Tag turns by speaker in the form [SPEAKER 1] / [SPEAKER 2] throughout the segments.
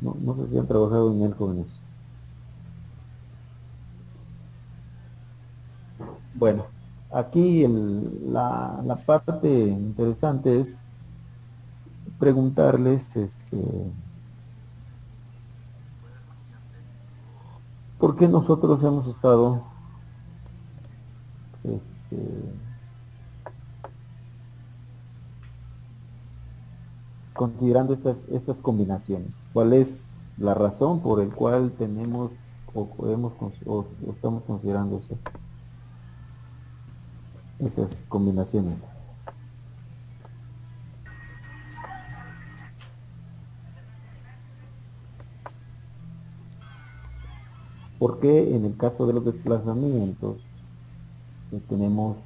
[SPEAKER 1] No sé si han trabajado en él, jóvenes. Bueno, aquí la parte interesante es preguntarles, ¿por qué nosotros hemos estado, este, considerando estas combinaciones? ¿Cuál es la razón por el cual tenemos o estamos considerando esas combinaciones? ¿Por qué en el caso de los desplazamientos tenemos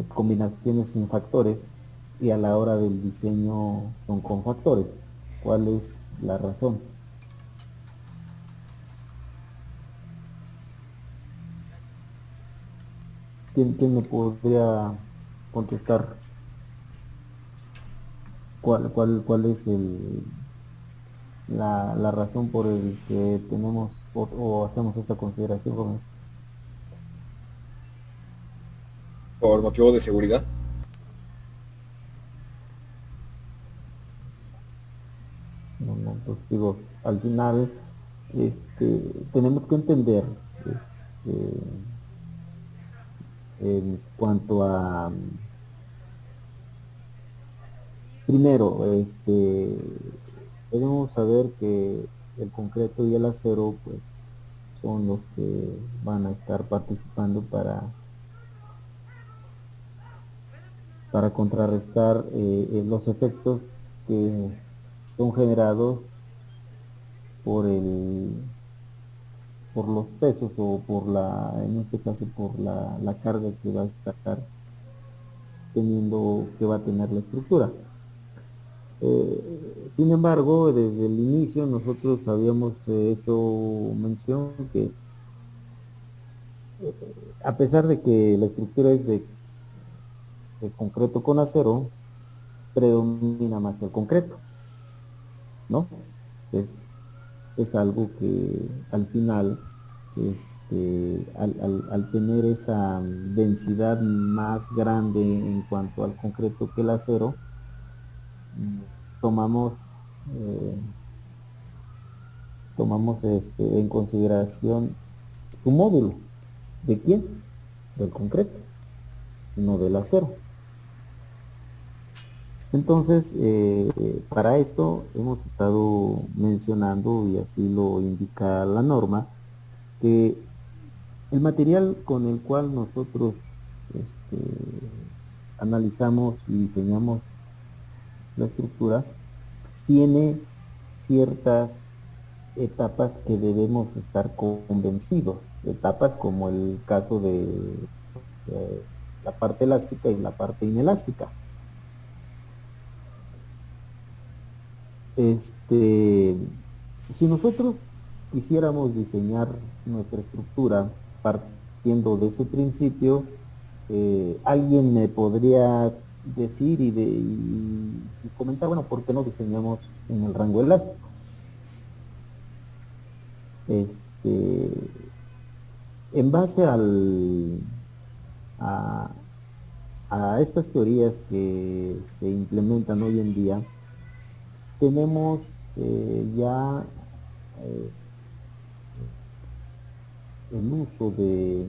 [SPEAKER 1] combinaciones sin factores y a la hora del diseño son con factores? ¿Cuál es la razón? ¿Quién me podría contestar cuál es la razón por el que tenemos o hacemos esta consideración, jóvenes?
[SPEAKER 2] Por motivos de seguridad.
[SPEAKER 1] No, no, pues digo, al final tenemos que entender en cuanto a, primero, debemos saber que el concreto y el acero, pues, son los que van a estar participando para contrarrestar los efectos que son generados por por los pesos o en este caso, por la carga que va a estar teniendo, que va a tener la estructura. Sin embargo, desde el inicio nosotros habíamos hecho mención que a pesar de que la estructura es de concreto con acero, predomina más el concreto, ¿no? Es, es algo que al final, al tener esa densidad más grande en cuanto al concreto que el acero, mm, tomamos, eh, tomamos en consideración su módulo. ¿De quién? Del concreto, no del acero. Entonces, para esto hemos estado mencionando, y así lo indica la norma, que el material con el cual nosotros este, analizamos y diseñamos la estructura tiene ciertas etapas que debemos estar convencidos, etapas como el caso de la parte elástica y la parte inelástica. Este, si nosotros quisiéramos diseñar nuestra estructura partiendo de ese principio, alguien me podría decir y comentar, bueno, ¿por qué no diseñamos en el rango elástico? Este, en base a, a estas teorías que se implementan hoy en día, tenemos ya eh, el uso de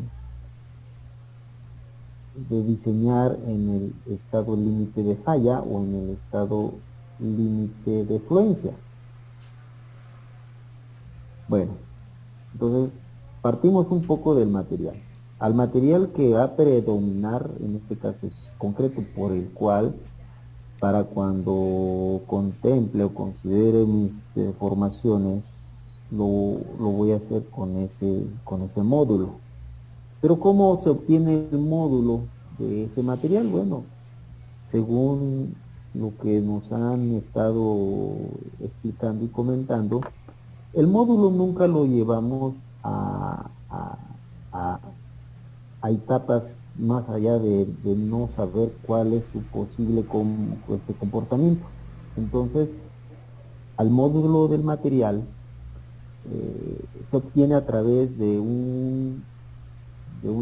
[SPEAKER 1] diseñar en el estado límite de falla o en el estado límite de fluencia. Bueno, entonces partimos un poco del material. Al material que va a predominar, en este caso es concreto, por el cual para cuando contemple o considere mis formaciones, lo voy a hacer con ese módulo. Pero ¿cómo se obtiene el módulo de ese material? Bueno, según lo que nos han estado explicando y comentando, el módulo nunca lo llevamos a- a etapas más allá de no saber cuál es su posible comportamiento. Entonces, al módulo del material se obtiene a través de un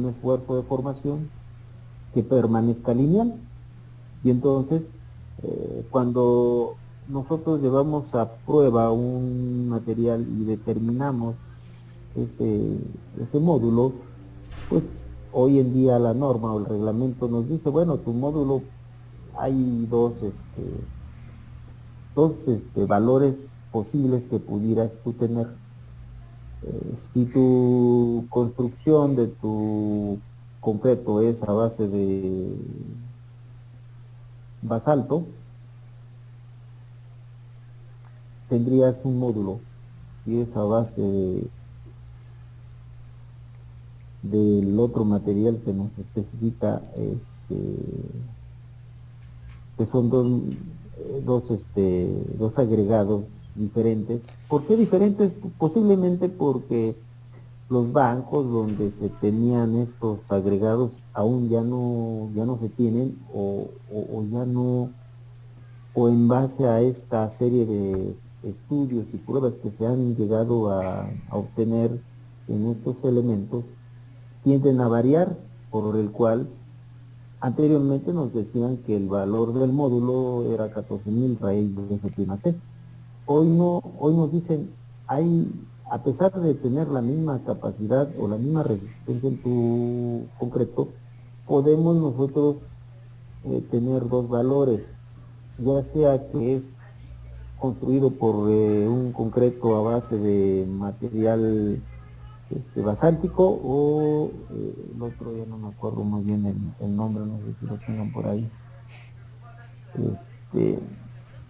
[SPEAKER 1] esfuerzo de formación que permanezca lineal. Y entonces, cuando nosotros llevamos a prueba un material y determinamos ese módulo, pues hoy en día la norma o el reglamento nos dice, bueno, tu módulo hay dos valores posibles que pudieras tú tener. Si tu construcción de tu concreto es a base de basalto, tendrías un módulo y es a base del otro material que nos especifica que son dos agregados diferentes. ¿Por qué diferentes? Posiblemente porque los bancos donde se tenían estos agregados aún ya no se tienen o ya no, o en base a esta serie de estudios y pruebas que se han llegado a obtener en estos elementos, tienden a variar, por el cual anteriormente nos decían que el valor del módulo era 14.000 raíz de F prima C. Hoy no, hoy nos dicen, hay, a pesar de tener la misma capacidad o la misma resistencia en tu concreto, podemos nosotros tener dos valores, ya sea que es construido por un concreto a base de material basáltico o el otro ya no me acuerdo muy bien el nombre, no sé si lo tengan por ahí. Este,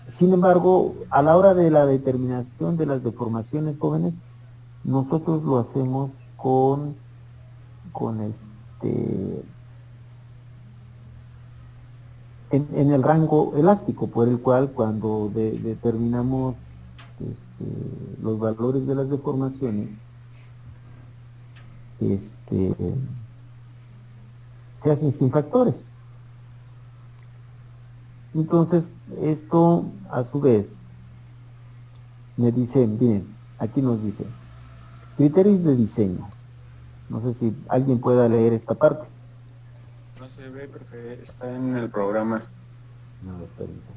[SPEAKER 1] Sin embargo, a la hora de la determinación de las deformaciones jóvenes, nosotros lo hacemos con en el rango elástico, por el cual cuando determinamos los valores de las deformaciones, se hacen sin factores. Entonces, esto a su vez me dice, bien, aquí nos dice, criterios de diseño. No sé si alguien pueda leer esta parte.
[SPEAKER 3] No se ve porque está en el programa.
[SPEAKER 1] No, permítame.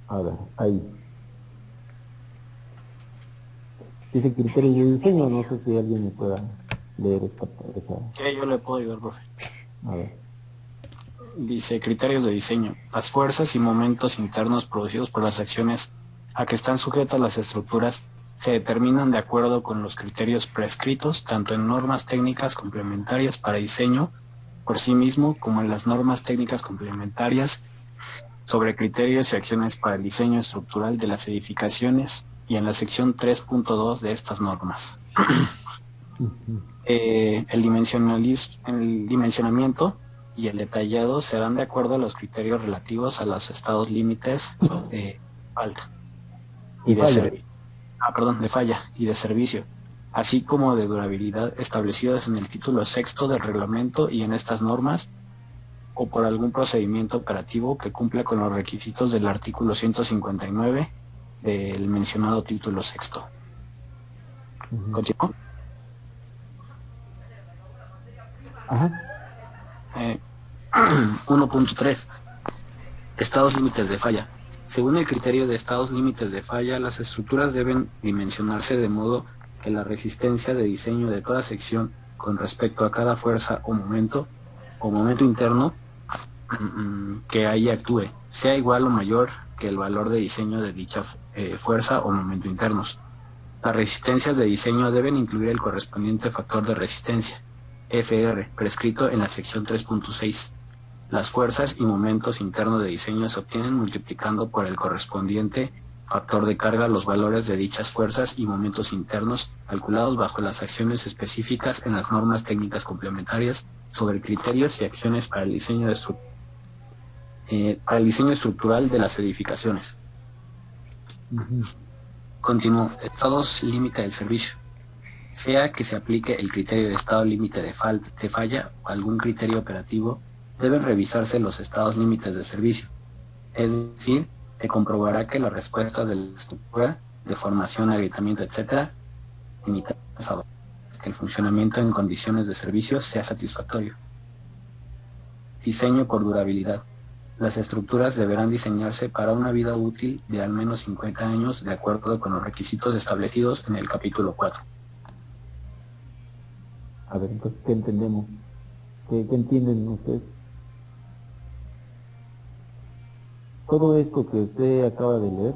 [SPEAKER 1] A ver, ahí. Dice criterios de diseño, no sé si alguien me pueda leer esa.
[SPEAKER 3] ¿Qué? Yo le puedo ayudar, profe.
[SPEAKER 1] A ver.
[SPEAKER 3] Dice criterios de diseño. Las fuerzas y momentos internos producidos por las acciones a que están sujetas las estructuras se determinan de acuerdo con los criterios prescritos tanto en normas técnicas complementarias para diseño por sí mismo como en las normas técnicas complementarias sobre criterios y acciones para el diseño estructural de las edificaciones y en la sección 3.2 de estas normas. El dimensionamiento y el detallado serán de acuerdo a los criterios relativos a los estados límites de falta y de servicio. De falla y de servicio, así como de durabilidad establecidos en el título sexto del reglamento y en estas normas, o por algún procedimiento operativo que cumpla con los requisitos del artículo 159 del mencionado título sexto. ¿Continúo?
[SPEAKER 1] Ajá.
[SPEAKER 3] 1.3. Estados límites de falla. Según el criterio de estados límites de falla, las estructuras deben dimensionarse de modo que la resistencia de diseño de toda sección con respecto a cada fuerza o momento interno que ahí actúe sea igual o mayor que el valor de diseño de dicha fuerza o momento internos. Las resistencias de diseño deben incluir el correspondiente factor de resistencia, FR, prescrito en la sección 3.6. Las fuerzas y momentos internos de diseño se obtienen multiplicando por el correspondiente factor de carga los valores de dichas fuerzas y momentos internos calculados bajo las acciones específicas en las normas técnicas complementarias sobre criterios y acciones para el diseño estructural de las edificaciones. Continúo. Estados límite del servicio. Sea que se aplique el criterio de estado límite de falla o algún criterio operativo Deben revisarse los estados límites de servicio, es decir, se comprobará que las respuestas de la estructura, deformación, agrietamiento, etc., limitadas a que el funcionamiento en condiciones de servicio sea satisfactorio. Diseño por durabilidad. Las estructuras deberán diseñarse para una vida útil de al menos 50 años de acuerdo con los requisitos establecidos en el capítulo 4.
[SPEAKER 1] A ver, entonces, ¿qué entendemos? ¿Qué entienden ustedes? Todo esto que usted acaba de leer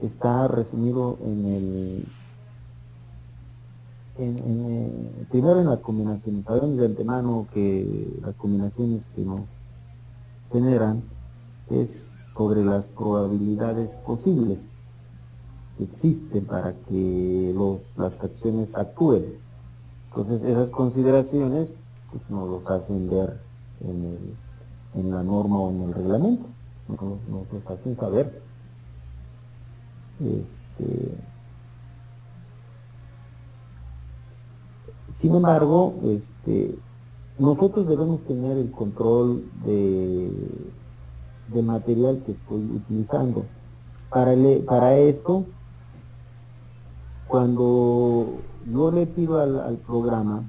[SPEAKER 1] está resumido primero en las combinaciones. Sabemos de antemano que las combinaciones que nos generan es sobre las probabilidades posibles que existen para que las acciones actúen. Entonces esas consideraciones pues, nos los hacen ver en la norma o en el reglamento, nos los hacen saber. Sin embargo, nosotros debemos tener el control del material que estoy utilizando. Para esto, cuando yo le pido al programa,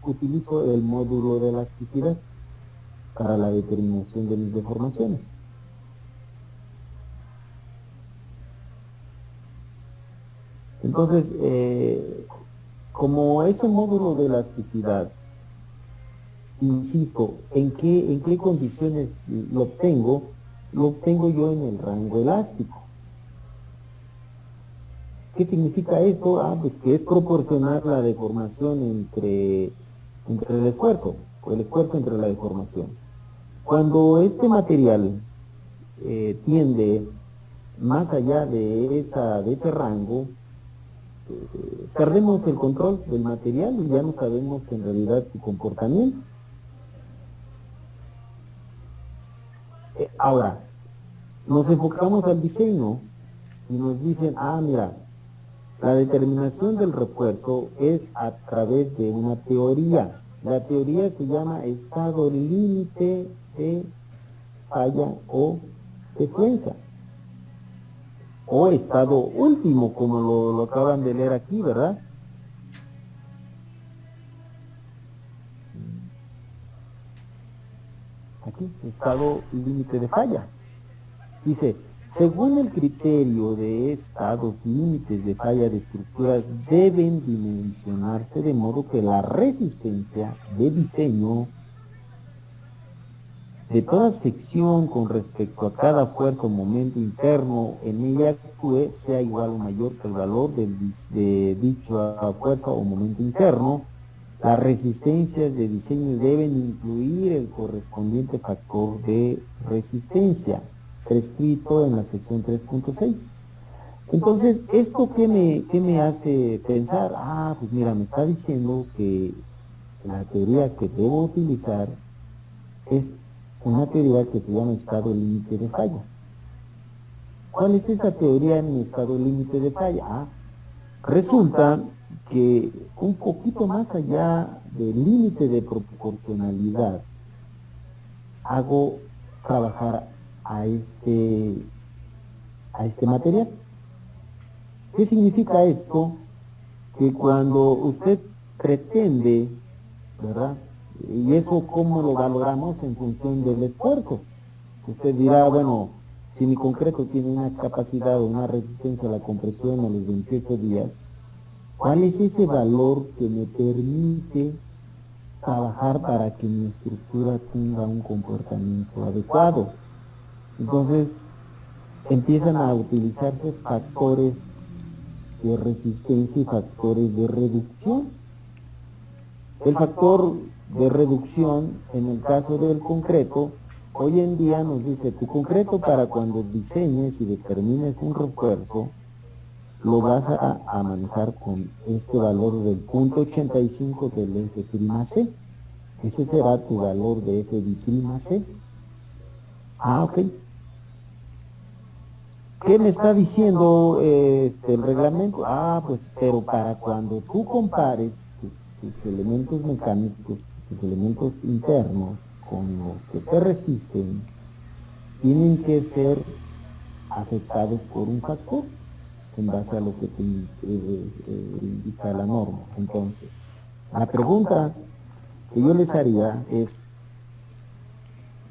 [SPEAKER 1] utilizo el módulo de elasticidad para la determinación de mis deformaciones. Entonces, como ese módulo de elasticidad, insisto, ¿en qué condiciones lo obtengo? Lo obtengo yo en el rango elástico. ¿Qué significa esto? Pues que es proporcionar la deformación entre el esfuerzo, o el esfuerzo entre la deformación. Cuando este material tiende más allá de ese rango, perdemos el control del material y ya no sabemos en realidad su comportamiento. Ahora, nos enfocamos al diseño y nos dicen, mira, la determinación del refuerzo es a través de una teoría. La teoría se llama estado límite de falla o defensa. O estado último, como lo acaban de leer aquí, ¿verdad? Aquí, estado límite de falla. Dice, según el criterio de estados límites de falla de estructuras deben dimensionarse de modo que la resistencia de diseño de toda sección con respecto a cada fuerza o momento interno en ella actúe sea igual o mayor que el valor de dicha fuerza o momento interno. Las resistencias de diseño deben incluir el correspondiente factor de resistencia, prescrito en la sección 3.6. Entonces, ¿esto qué me hace pensar? Pues mira, me está diciendo que la teoría que debo utilizar es una teoría que se llama estado límite de falla. ¿Cuál es esa teoría en estado límite de falla? Resulta que un poquito más allá del límite de proporcionalidad hago trabajar a este material. ¿Qué significa esto? Que cuando usted pretende, ¿verdad? Y eso cómo lo valoramos en función del esfuerzo. Usted dirá, bueno, si mi concreto tiene una capacidad o una resistencia a la compresión a los 28 días, ¿cuál es ese valor que me permite trabajar para que mi estructura tenga un comportamiento adecuado? Entonces, empiezan a utilizarse factores de resistencia y factores de reducción. El factor de reducción, en el caso del concreto, hoy en día nos dice, tu concreto para cuando diseñes y determines un refuerzo, lo vas a manejar con este valor del 0.85 del F'(C). Ese será tu valor de F'(C). Ok. ¿Qué me está diciendo el reglamento? Pues, pero para cuando tú compares tus elementos mecánicos, tus elementos internos con los que te resisten, tienen que ser afectados por un factor en base a lo que te indica la norma. Entonces, la pregunta que yo les haría es,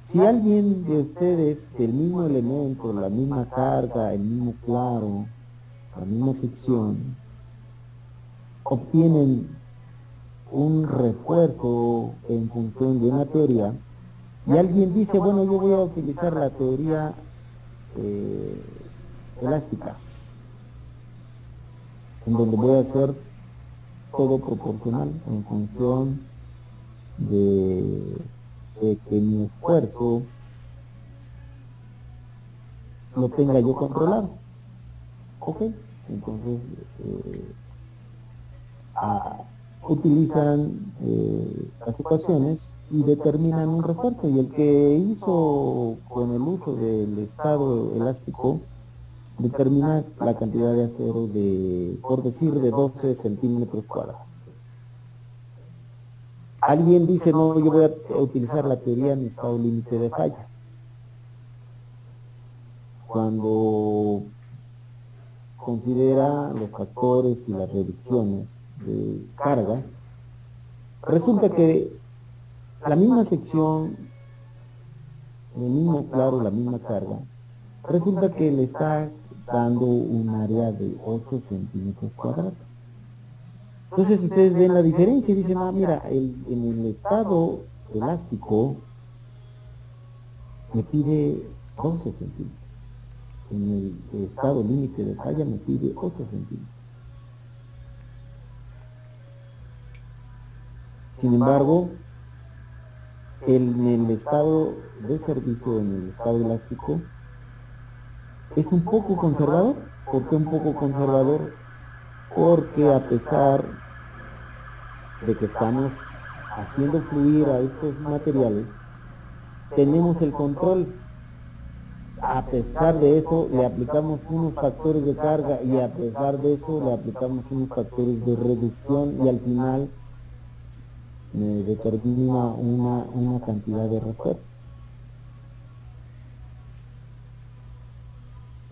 [SPEAKER 1] si alguien de ustedes del mismo elemento, la misma carga, el mismo claro, la misma sección, obtienen un refuerzo en función de una teoría, y alguien dice, bueno, yo voy a utilizar la teoría eh, elástica, en donde voy a hacer todo proporcional en función de, de que mi esfuerzo lo tenga yo controlado. Ok, entonces a, utilizan las ecuaciones y determinan un refuerzo, y el que hizo con el uso del estado elástico determina la cantidad de acero de, por decir, de 12 centímetros cuadrados. Alguien dice, no, yo voy a utilizar la teoría en estado límite de falla. Cuando considera los factores y las reducciones de carga, resulta que la misma sección, el mismo claro, la misma carga, resulta que le está dando un área de 8 centímetros cuadrados. Entonces ustedes ven la diferencia y dicen, ah, mira, en el estado elástico me pide 12 centímetros. En el estado límite de falla me pide 8 centímetros. Sin embargo, en el estado de servicio, en el estado elástico, es un poco conservador. ¿Por qué un poco conservador? Porque a pesar de que estamos haciendo fluir a estos materiales, tenemos el control. A pesar de eso, le aplicamos unos factores de carga, y a pesar de eso, le aplicamos unos factores de reducción, y al final me determina una cantidad de refuerzo.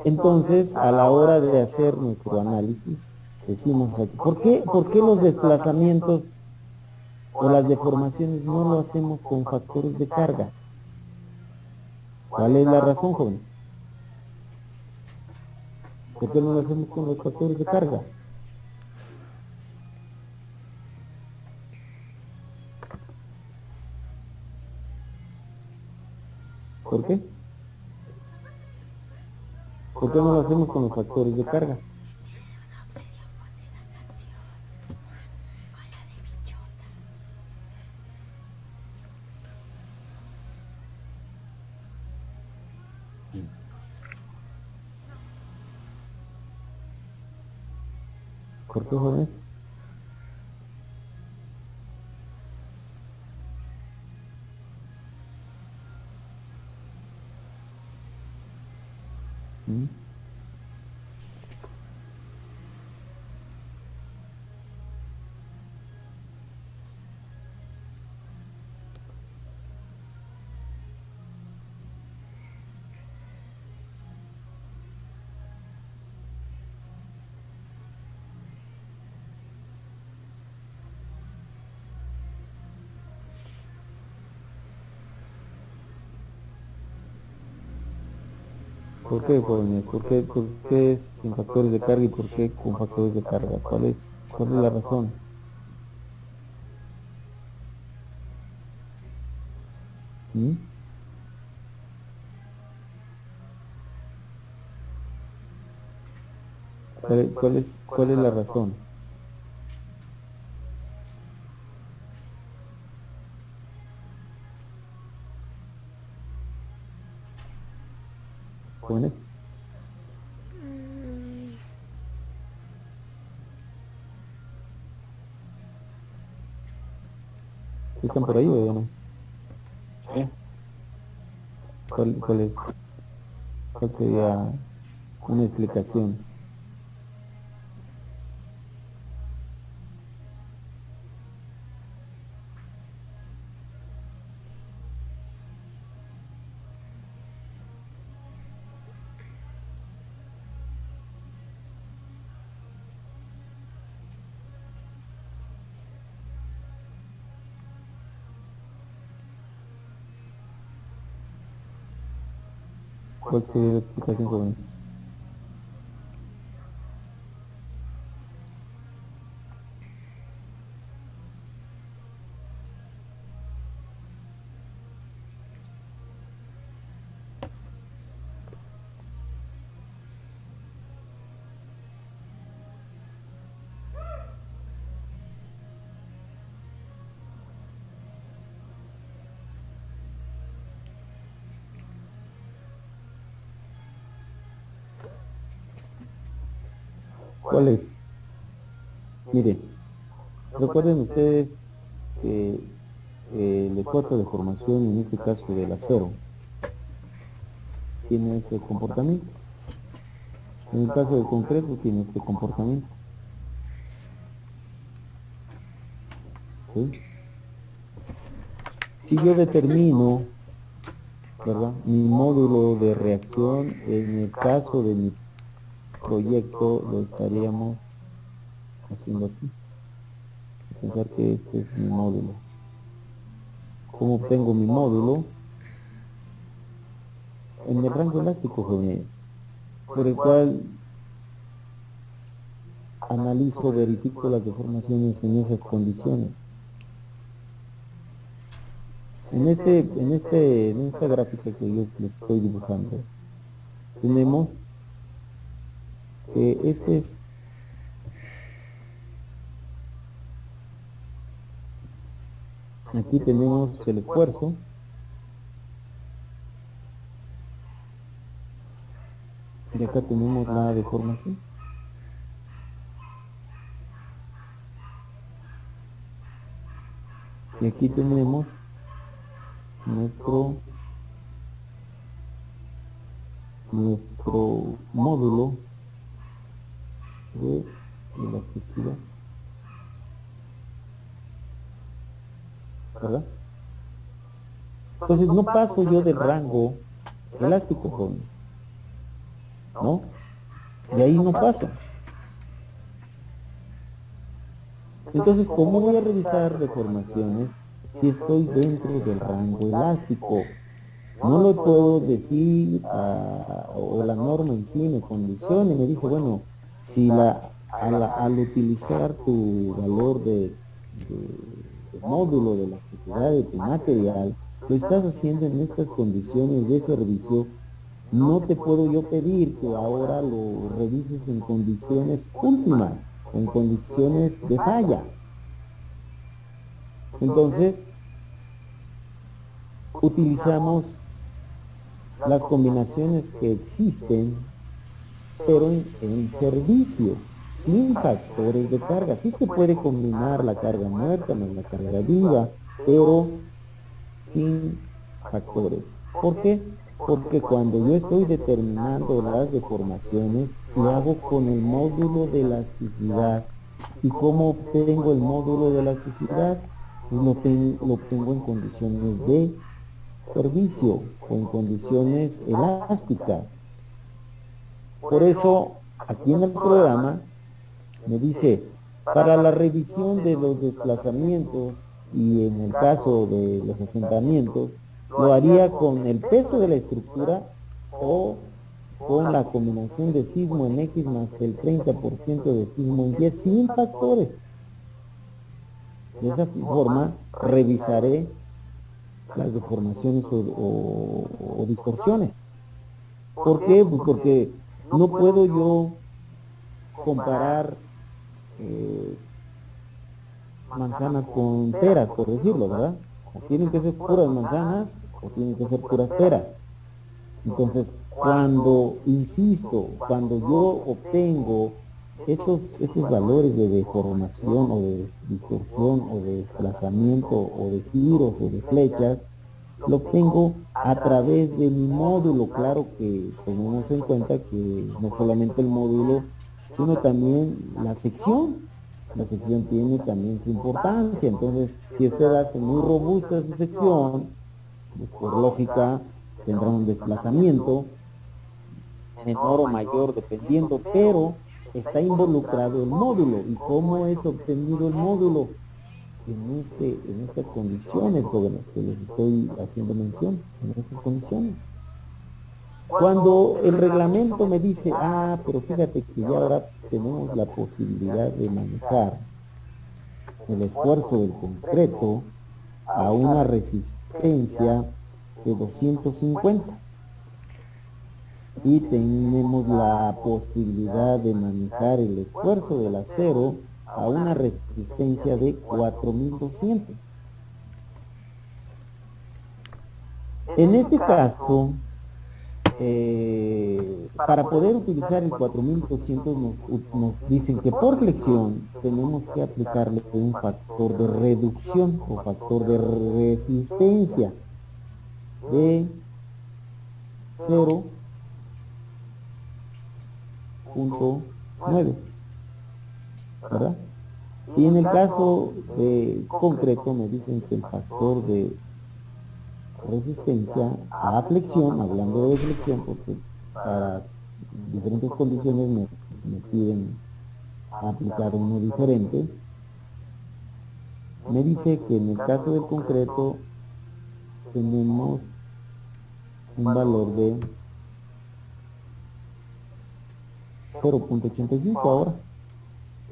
[SPEAKER 1] Entonces, a la hora de hacer nuestro análisis, decimos aquí, ¿por qué los desplazamientos o las deformaciones no lo hacemos con factores de carga? ¿Cuál es la razón, joven? ¿Por qué no lo hacemos con los factores de carga? ¿Por qué? ¿Por qué no lo hacemos con los factores de carga? ¿Por qué, jóvenes? ¿Mm? ¿Por qué, jóvenes? Por qué es sin factores de carga y por qué con factores de carga? Cuál es la razón? ¿Mm? Cuál es la razón? ¿Jóvenes? ¿Sí están por ahí o ya no?
[SPEAKER 2] ¿Sí?
[SPEAKER 1] ¿Cuál sería una explicación? ¿Cuál sería la explicación, jóvenes? ¿Cuál es? Miren, recuerden ustedes que el esfuerzo de formación, en este caso del acero, tiene ese comportamiento. En el caso del concreto tiene este comportamiento. ¿Sí? Si yo determino, ¿verdad?, mi módulo de reacción, en el caso de mi proyecto lo estaríamos haciendo aquí. Pensar que este es mi módulo. ¿Cómo obtengo mi módulo? En el rango elástico, jóvenes, por el cual analizo, verifico las deformaciones en esas condiciones. En esta gráfica que yo les estoy dibujando, tenemos que aquí tenemos el esfuerzo, y acá tenemos la deformación. Y aquí tenemos nuestro módulo de elasticidad, ¿verdad? Entonces no paso yo del rango elástico, jóvenes, ¿no? Y ahí no paso. Entonces, ¿cómo voy a revisar deformaciones si estoy dentro del rango elástico? No lo puedo decir, o la norma en sí me condiciona y me dice, bueno, si al utilizar tu valor de módulo de elasticidad de tu material, lo estás haciendo en estas condiciones de servicio, no te puedo yo pedir que ahora lo revises en condiciones últimas, en condiciones de falla. Entonces, utilizamos las combinaciones que existen, pero en servicio, sin factores de carga. Sí se puede combinar la carga muerta más la carga viva, pero sin factores. ¿Por qué? Porque cuando yo estoy determinando las deformaciones, lo hago con el módulo de elasticidad. ¿Y cómo obtengo el módulo de elasticidad? Pues lo obtengo en condiciones de servicio o en condiciones elásticas. Por eso, aquí en el programa me dice, para la revisión de los desplazamientos y en el caso de los asentamientos, lo haría con el peso de la estructura o con la combinación de sismo en X más el 30% de sismo en Y sin factores. De esa forma revisaré las deformaciones o distorsiones. ¿Por qué? Pues porque no puedo yo comparar manzanas con peras, por decirlo, ¿verdad? O tienen que ser puras manzanas o tienen que ser puras peras. Entonces, cuando, insisto, cuando yo obtengo estos valores de deformación o de distorsión o de desplazamiento o de giros o de flechas, lo obtengo a través de mi módulo. Claro que tomemos en cuenta que no solamente el módulo, sino también la sección. La sección tiene también su importancia. Entonces, si usted hace muy robusta su sección, pues por lógica tendrá un desplazamiento menor o mayor dependiendo, pero está involucrado el módulo. ¿Y cómo es obtenido el módulo? En estas condiciones, jóvenes, que les estoy haciendo mención, en estas condiciones. Cuando el reglamento me dice, pero fíjate que ya ahora tenemos la posibilidad de manejar el esfuerzo del concreto a una resistencia de 250 y tenemos la posibilidad de manejar el esfuerzo del acero a una resistencia de 4200. En este caso, para poder utilizar el 4200 nos dicen que por flexión tenemos que aplicarle un factor de reducción o factor de resistencia de 0.9, ¿verdad? Y en el caso de concreto me dicen que el factor de resistencia a flexión, hablando de flexión, porque para diferentes condiciones me piden aplicar uno diferente, me dice que en el caso del concreto tenemos un valor de 0.85 ahora.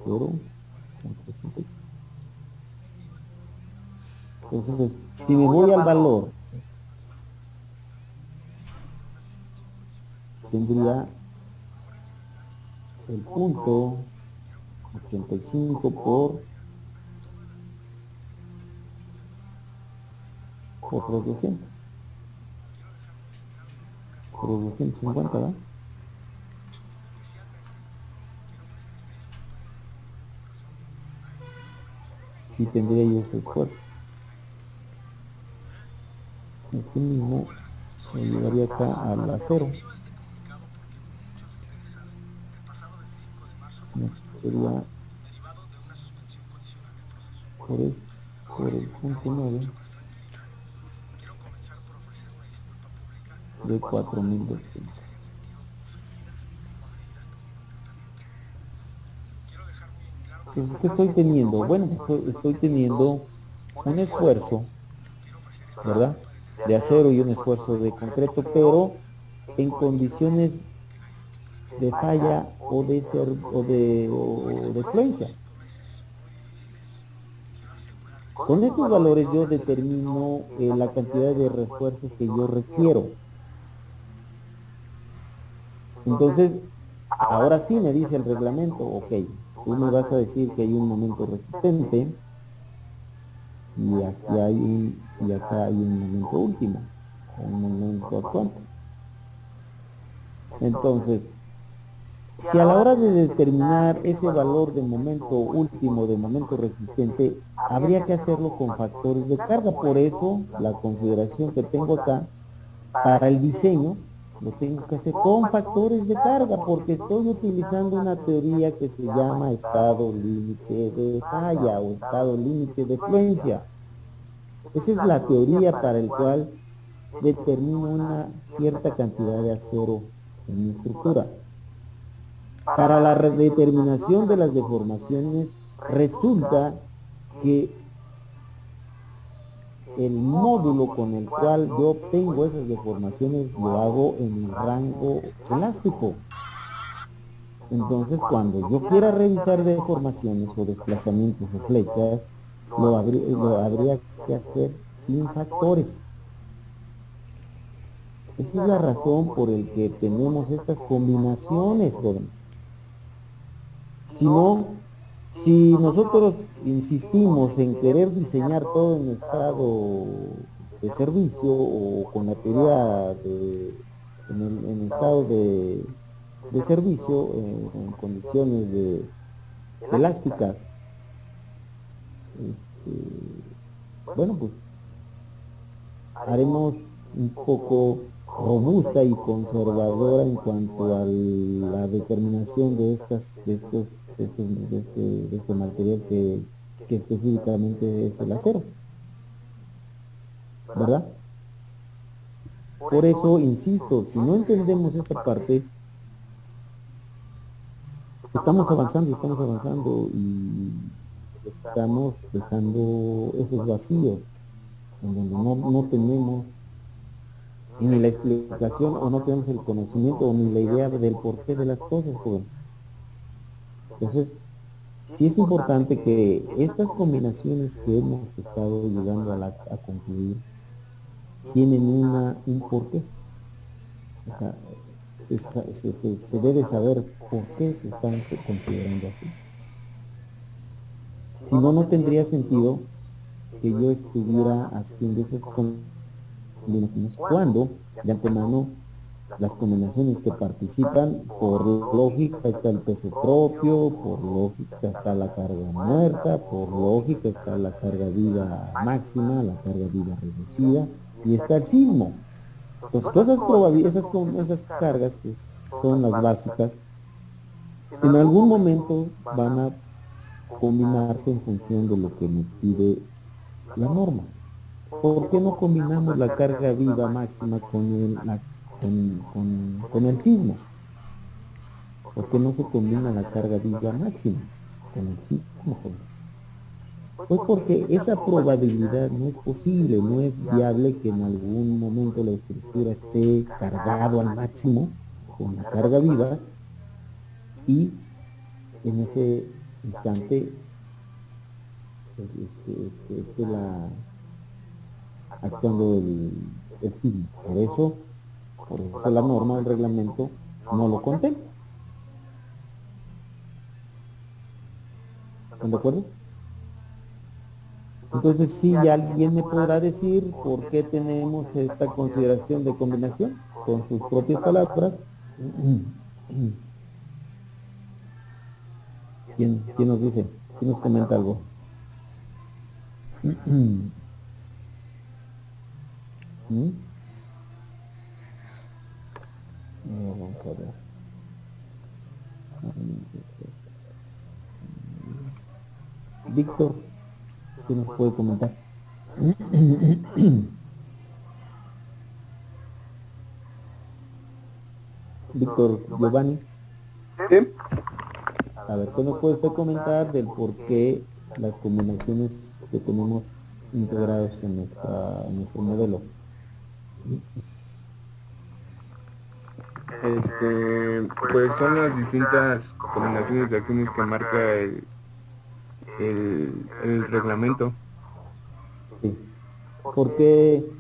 [SPEAKER 1] 0.85. Entonces, si me voy al valor, tendría el punto 85 por los 200. Por los 250, ¿verdad? Y tendría yo ese esfuerzo. Aquí mismo me llevaría acá al acero. Sería por el punto 9 de 4200. Entonces, ¿qué estoy teniendo? Bueno, estoy teniendo un esfuerzo, ¿verdad?, de acero y un esfuerzo de concreto, pero en condiciones de falla o de fluencia. Con estos valores yo determino la cantidad de refuerzos que yo requiero. Entonces, ahora sí me dice el reglamento, ok, tú me vas a decir que hay un momento resistente y acá hay un momento último, un momento actuante. Entonces, si a la hora de determinar ese valor de momento último, de momento resistente, habría que hacerlo con factores de carga. Por eso, la consideración que tengo acá, para el diseño, lo tengo que hacer con factores de carga, porque estoy utilizando una teoría que se llama estado límite de falla o estado límite de fluencia. Esa es la teoría para el cual determino una cierta cantidad de acero en mi estructura. Para la determinación de las deformaciones, resulta que el módulo con el cual yo obtengo esas deformaciones lo hago en el rango elástico. Entonces, cuando yo quiera revisar deformaciones o desplazamientos o flechas, lo habría que hacer sin factores. Esa es la razón por la que tenemos estas combinaciones, jóvenes. Si nosotros insistimos en querer diseñar todo en estado de servicio o con la teoría en estado de servicio, en condiciones elásticas, bueno, pues haremos un poco robusta y conservadora en cuanto a la determinación de este material que específicamente es el acero, ¿verdad? Por eso, insisto, si no entendemos esta parte, estamos avanzando y estamos dejando esos vacíos en donde no tenemos ni la explicación o no tenemos el conocimiento o ni la idea del porqué de las cosas, joven. Entonces, sí es importante que estas combinaciones que hemos estado llegando a concluir tienen un porqué. O sea, se debe saber por qué se están considerando así. Si no, no tendría sentido que yo estuviera haciendo esas combinaciones cuando de antemano las combinaciones que participan, por lógica está el peso propio, por lógica está la carga muerta, por lógica está la carga viva máxima, la carga viva reducida y está el sismo. Entonces, todas esas cargas que son las básicas, en algún momento van a combinarse en función de lo que me pide la norma. ¿Por qué no combinamos la carga viva máxima con el sismo? ¿Por qué no se combina la carga viva máxima con el sismo? Pues porque esa probabilidad no es posible, no es viable que en algún momento la estructura esté cargado al máximo con la carga viva y en ese instante esté actuando el sismo. Por eso la norma del reglamento no lo contempla. ¿Están de acuerdo? Entonces, sí, alguien me podrá decir por qué tenemos esta consideración de combinación con sus propias palabras. ¿Quién nos dice? ¿Quién nos comenta algo? Vamos a ver. Víctor, ¿qué nos puede comentar? Víctor Giovanni.
[SPEAKER 2] ¿Sí?
[SPEAKER 1] A ver, ¿qué nos puede usted comentar del por qué las combinaciones que tenemos integradas en nuestro modelo?
[SPEAKER 4] Pues son las distintas combinaciones de acciones que marca el reglamento.
[SPEAKER 1] Sí. ¿Por qué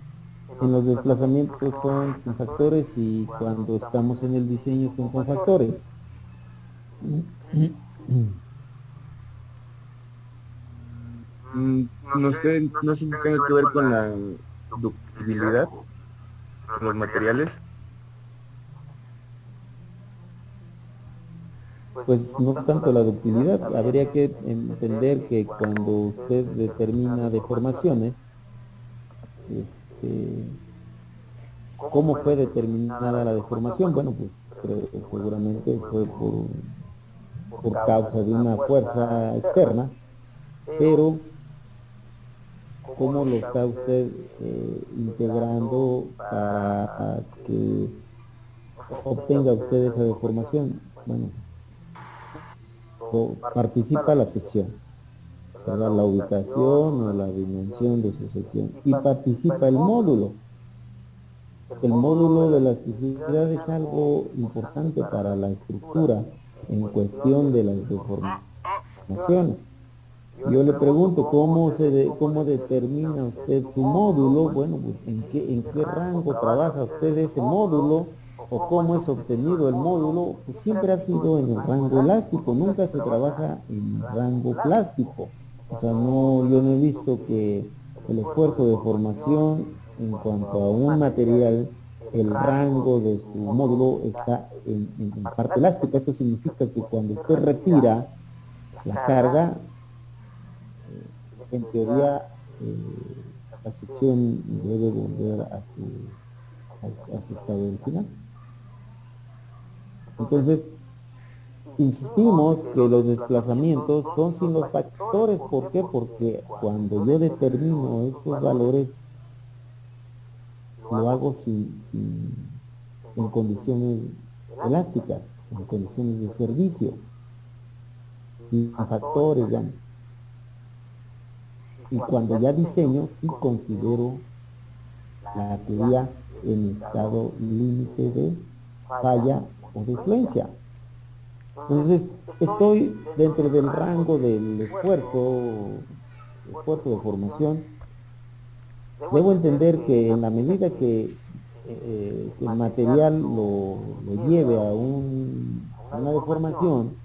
[SPEAKER 1] en los desplazamientos son sin factores y cuando estamos en el diseño son con factores?
[SPEAKER 4] No sé si tiene que ver con la ductibilidad de los materiales.
[SPEAKER 1] Pues no tanto la ductilidad, habría que entender que cuando usted determina deformaciones, ¿cómo fue determinada la deformación? Bueno, pues seguramente fue por causa de una fuerza externa, pero ¿cómo lo está usted integrando para que obtenga usted esa deformación? Bueno, participa la sección, ¿verdad? La ubicación o la dimensión de su sección, y participa el módulo. El módulo de la elasticidad es algo importante para la estructura en cuestión de las deformaciones. Yo le pregunto, ¿cómo determina usted su módulo? Bueno, pues, ¿en qué rango trabaja usted ese módulo? ¿O cómo es obtenido el módulo? Pues siempre ha sido en el rango elástico, nunca se trabaja en rango plástico. O sea, yo no he visto que el esfuerzo de formación en cuanto a un material, el rango de su módulo está en parte elástica. Esto significa que cuando usted retira la carga, en teoría la sección debe volver a su estado original. Entonces, insistimos que los desplazamientos son sin los factores. ¿Por qué? Porque cuando yo determino estos valores, lo hago en condiciones elásticas, en condiciones de servicio, sin factores ya. Y cuando ya diseño, sí considero la teoría en estado límite de falla o de influencia. Entonces, estoy dentro del rango del esfuerzo de formación. Debo entender que en la medida que el material lo lleve a una deformación,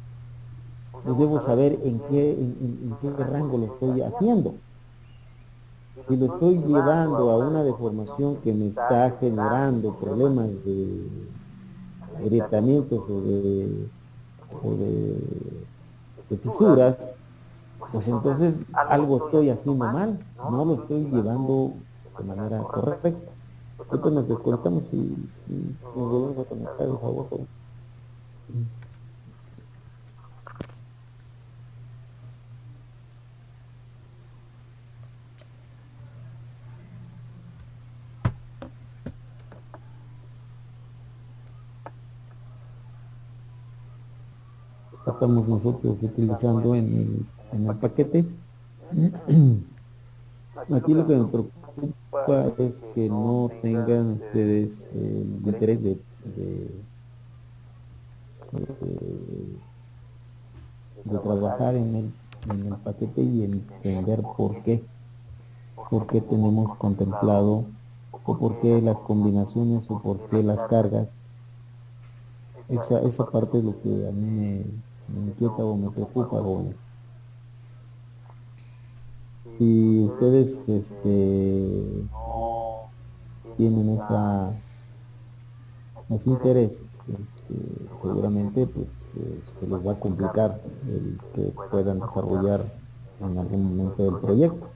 [SPEAKER 1] pues debo saber en qué rango lo estoy haciendo. Si lo estoy llevando a una deformación que me está generando problemas de agrietamientos o de fisuras, pues entonces algo estoy haciendo mal, no lo estoy llevando de manera correcta. Entonces nos desconectamos y nos volvemos a conectar, por favor. Estamos nosotros utilizando en el paquete. Aquí lo que me preocupa es que no tengan ustedes el interés de trabajar en el paquete y entender por qué tenemos contemplado o por qué las combinaciones o por qué las cargas. Esa parte es lo que a mí me inquieta o me preocupa. Si ustedes no tienen ese interés, seguramente pues, se les va a complicar el que puedan desarrollar en algún momento del proyecto.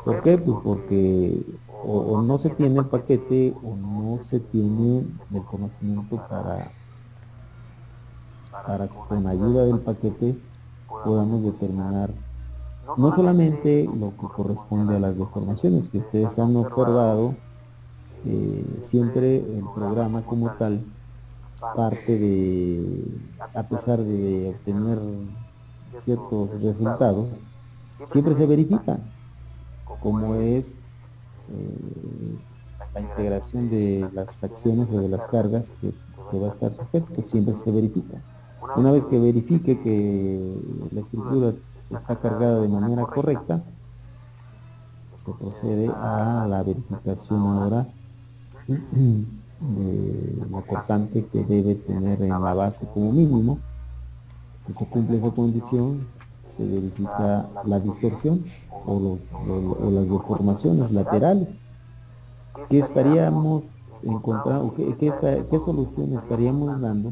[SPEAKER 1] ¿Por qué? Pues porque o no se tiene el paquete o no se tiene el conocimiento para que con ayuda del paquete podamos determinar no solamente lo que corresponde a las deformaciones que ustedes han observado, siempre el programa como tal parte a pesar de obtener ciertos resultados, siempre se verifica, como es la integración de las acciones o de las cargas que va a estar sujeto, que siempre se verifica. Una vez que verifique que la estructura está cargada de manera correcta, se procede a la verificación ahora de la cortante que debe tener en la base como mínimo. Si se cumple esa condición, se verifica la distorsión o las deformaciones laterales. ¿Qué estaríamos encontrando, qué solución estaríamos dando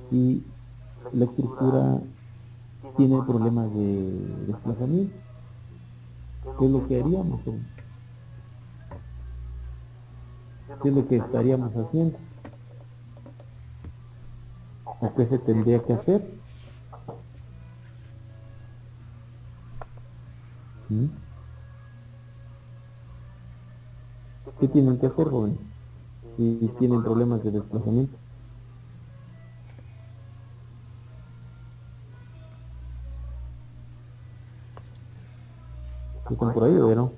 [SPEAKER 1] si la estructura tiene problemas de desplazamiento? ¿Qué es lo que haríamos? ¿Qué es lo que estaríamos haciendo? ¿O qué se tendría que hacer? ¿Mm? ¿Qué tienen que hacer, jóvenes? Si tienen problemas de desplazamiento. ¿Están por ahí o no?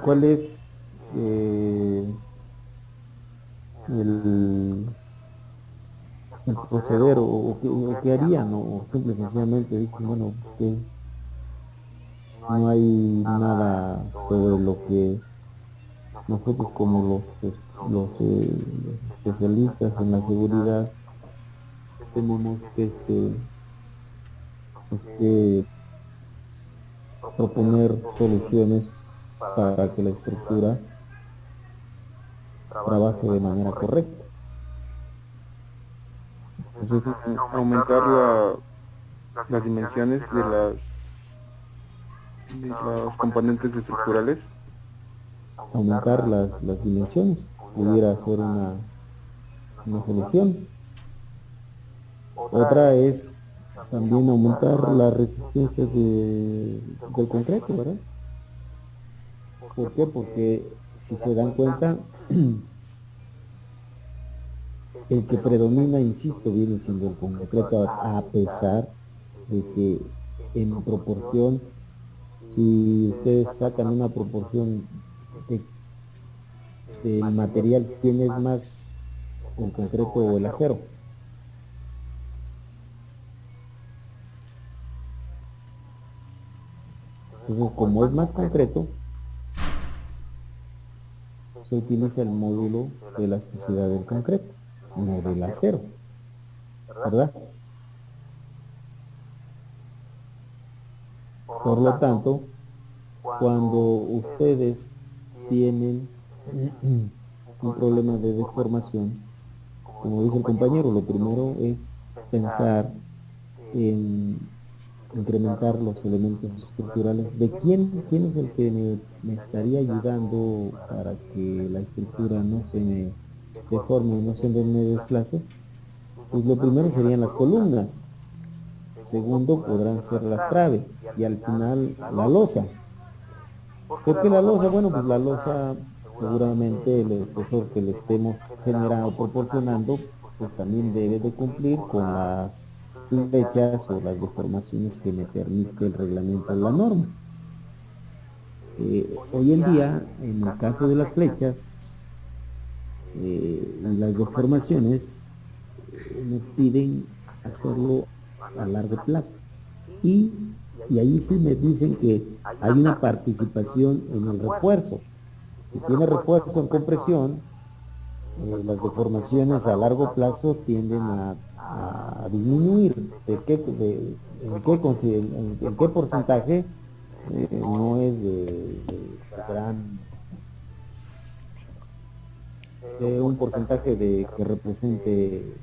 [SPEAKER 1] ¿Cuál es el proceder o qué harían? O simple y sencillamente dicen, bueno, que no hay nada sobre lo que nosotros como los especialistas en la seguridad tenemos que proponer soluciones para que la estructura trabaje de manera correcta.
[SPEAKER 4] Entonces, aumentar las dimensiones de los componentes estructurales.
[SPEAKER 1] Aumentar las dimensiones pudiera ser una solución. Otra es también aumentar la resistencia del concreto, ¿verdad? ¿Por qué? Porque si se dan cuenta, el que predomina, insisto, viene siendo el concreto, a pesar de que en proporción si ustedes sacan una proporción de, del material, ¿quién es más, el concreto o el acero? Entonces, como es más concreto, se utiliza el módulo de elasticidad del concreto, no del acero, ¿verdad? Por lo tanto, cuando ustedes tienen un problema de deformación, como dice el compañero, lo primero es pensar en incrementar los elementos estructurales. ¿De quién es el que me estaría ayudando para que la estructura no se me deforme, no se me desplace? Pues lo primero serían las columnas. Segundo podrán ser las traves y al final la losa. ¿Por qué la losa? Bueno, pues la losa seguramente el espesor que le estemos generando, proporcionando, pues también debe de cumplir con las flechas o las deformaciones que me permite el reglamento de la norma. Hoy en día, en el caso de las flechas y las deformaciones, nos piden hacerlo a largo plazo. Y ahí sí me dicen que hay una participación en el refuerzo. Si tiene refuerzo en compresión, las deformaciones a largo plazo tienden a disminuir. En qué porcentaje? No es de gran, de un porcentaje de que represente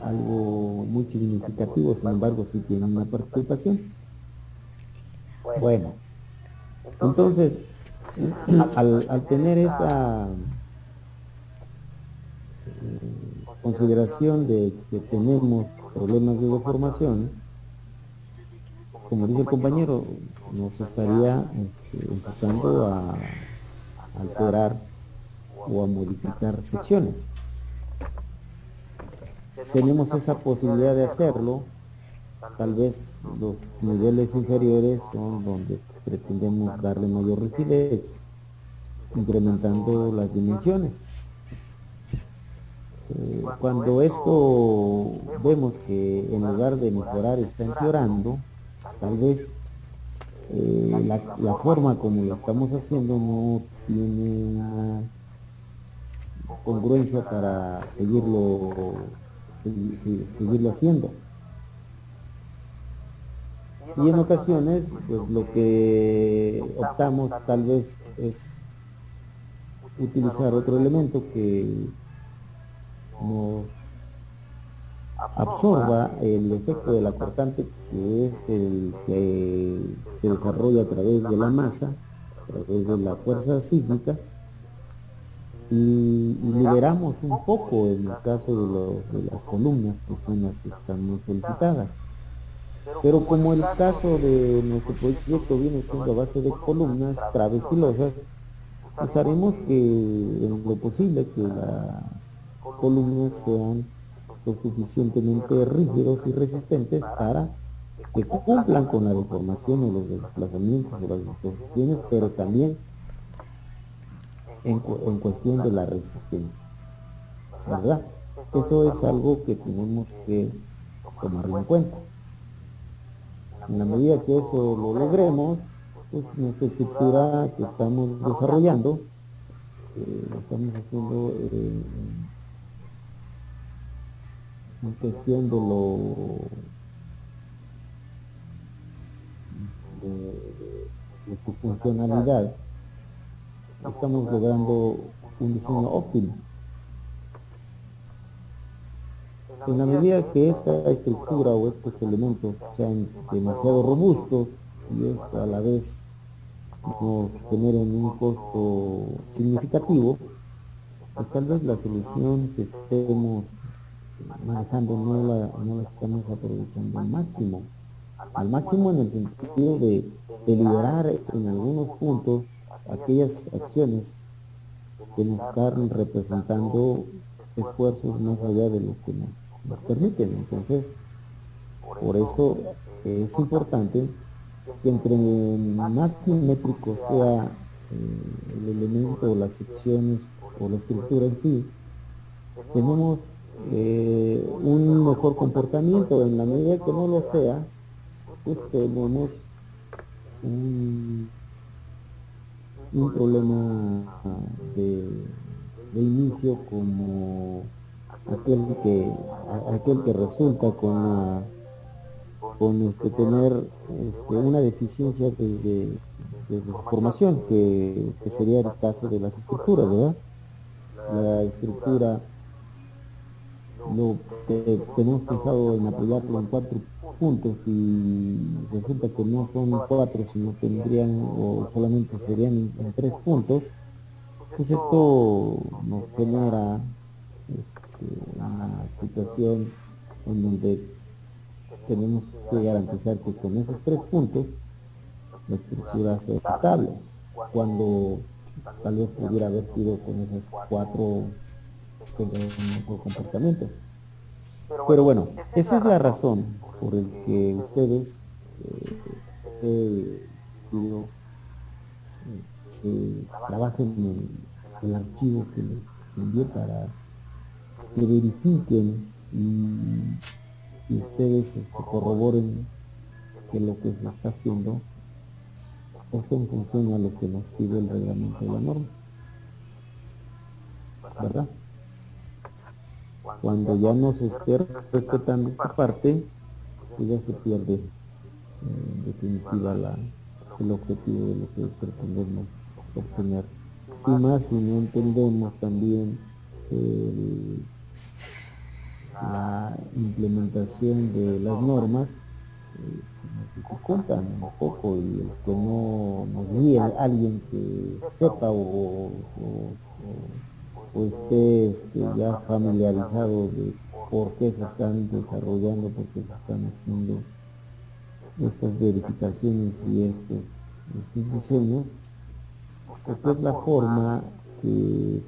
[SPEAKER 1] algo muy significativo, sin embargo, sí tiene una participación. Bueno, entonces, al tener esta consideración de que tenemos problemas de deformación, como dice el compañero, nos estaría enfocando a alterar o a modificar secciones. Tenemos esa posibilidad de hacerlo. Tal vez los niveles inferiores son donde pretendemos darle mayor rigidez, incrementando las dimensiones. Cuando esto vemos que en lugar de mejorar está empeorando, tal vez la forma como lo estamos haciendo no tiene una congruencia para seguirlo haciendo. Y en ocasiones, pues lo que optamos tal vez es utilizar otro elemento que nos absorba el efecto de la cortante, que es el que se desarrolla a través de la masa, a través de la fuerza sísmica, y liberamos un poco en el caso de las columnas, que son las que están muy solicitadas. Pero como el caso de nuestro proyecto viene siendo a base de columnas, traves y losas, pues haremos que en lo posible que las columnas sean lo suficientemente rígidos y resistentes para que cumplan con la deformación o los desplazamientos o las distorsiones, pero también en cuestión de la resistencia, ¿verdad? Eso es algo que tenemos que tomarlo en cuenta. En la medida que eso lo logremos, pues nuestra estructura que estamos desarrollando, lo estamos haciendo en cuestión de su funcionalidad, estamos logrando un diseño óptimo. En la medida que esta estructura o estos elementos sean demasiado robustos y esto a la vez nos generen un costo significativo, pues tal vez la solución que estemos manejando no la estamos aprovechando al máximo en el sentido de liberar en algunos puntos aquellas acciones que nos están representando esfuerzos más allá de lo que nos permiten. Entonces, Por eso es importante que entre más simétrico sea el elemento o las secciones o la estructura en sí, tenemos un mejor comportamiento. En la medida que no lo sea, pues tenemos un, un problema de, de inicio como aquel que resulta con tener una deficiencia de su formación, que sería el caso de las estructuras, ¿verdad? La estructura tenemos pensado en apoyarlo en 4 puntos y resulta que no son 4, sino tendrían o solamente serían en 3 puntos, pues esto nos genera una situación en donde tenemos que garantizar que con esos 3 puntos la estructura sea estable, cuando tal vez pudiera haber sido con esas 4 tenga un mejor comportamiento. Pero bueno, esa es la razón por el que ustedes se pidió trabajen en el archivo que les envié para que verifiquen y ustedes corroboren que lo que se está haciendo es en función a lo que nos pide el reglamento de la norma, ¿verdad? Cuando ya no se esté respetando esta parte, pues ya se pierde en definitiva el objetivo de lo que pretendemos obtener. Y más si no entendemos también la implementación de las normas, nos dificultan un poco, y el que no nos guíe alguien que sepa o esté ya familiarizado de por qué se están desarrollando, por qué se están haciendo estas verificaciones y estos diseños, porque es la forma que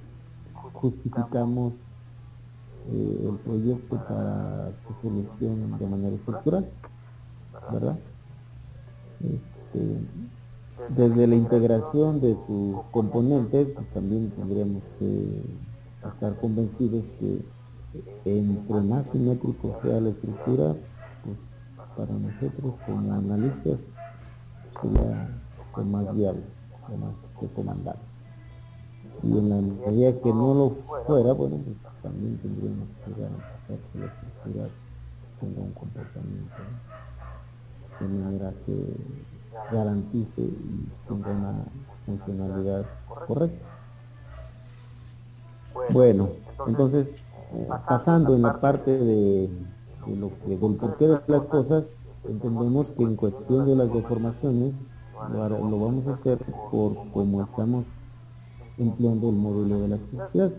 [SPEAKER 1] justificamos el proyecto para su solución de manera estructural, ¿verdad? Desde la integración de sus componentes, pues también tendríamos que estar convencidos que entre más simétrico sea la estructura, pues para nosotros como analistas sería lo más viable, lo más recomendable. Y en la medida que no lo fuera, bueno, pues también tendríamos que garantizar que la estructura tenga un comportamiento de manera que garantice y tenga una funcionalidad correcta. Bueno, entonces, pasando en la parte del porqué de las cosas, entendemos que en cuestión de las deformaciones lo vamos a hacer por cómo estamos empleando el modelo de la elasticidad,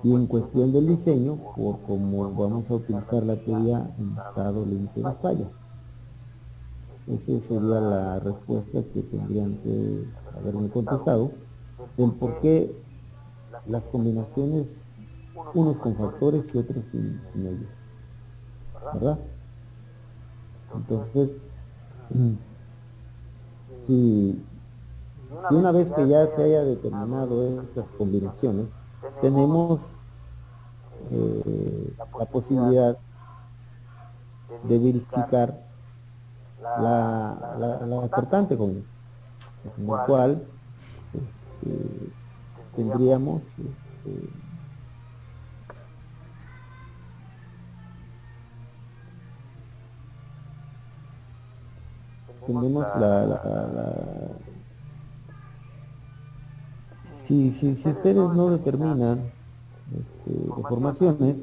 [SPEAKER 1] y en cuestión del diseño por cómo vamos a utilizar la teoría en estado límite de falla. Esa sería la respuesta que tendrían que haberme contestado del por qué las combinaciones, unos con factores y otros sin ellos, ¿verdad? Entonces, si una vez que ya se haya determinado estas combinaciones, tenemos la posibilidad de verificar la cortante con eso, en el cual tendríamos si ustedes no determinan deformaciones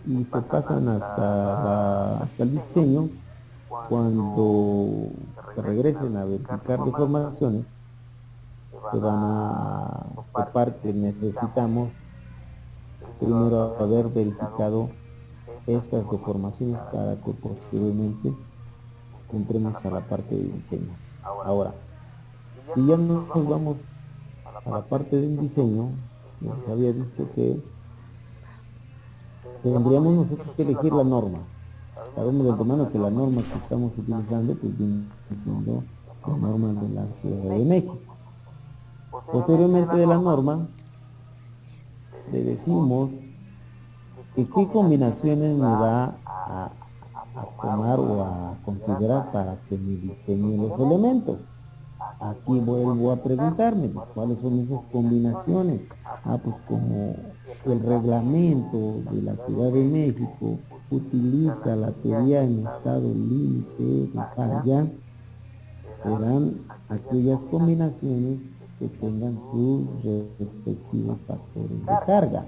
[SPEAKER 1] y se pasan hasta el diseño, cuando se regresen a verificar deformaciones, se van a topar que necesitamos primero haber verificado estas deformaciones para que posteriormente entremos a la parte de diseño. Ahora, si ya nos vamos a la parte del diseño, ya había visto que tendríamos nosotros que elegir la norma, Sabemos de antemano que la norma que estamos utilizando pues viene siendo la norma de la Ciudad de México. Posteriormente de la norma le decimos que qué combinaciones me va a tomar o a considerar para que me diseñe los elementos. Aquí vuelvo a preguntarme, pues, ¿cuáles son esas combinaciones? Pues como el reglamento de la Ciudad de México utiliza la teoría en estado límite de falla, serán aquellas combinaciones que tengan sus respectivos factores de carga.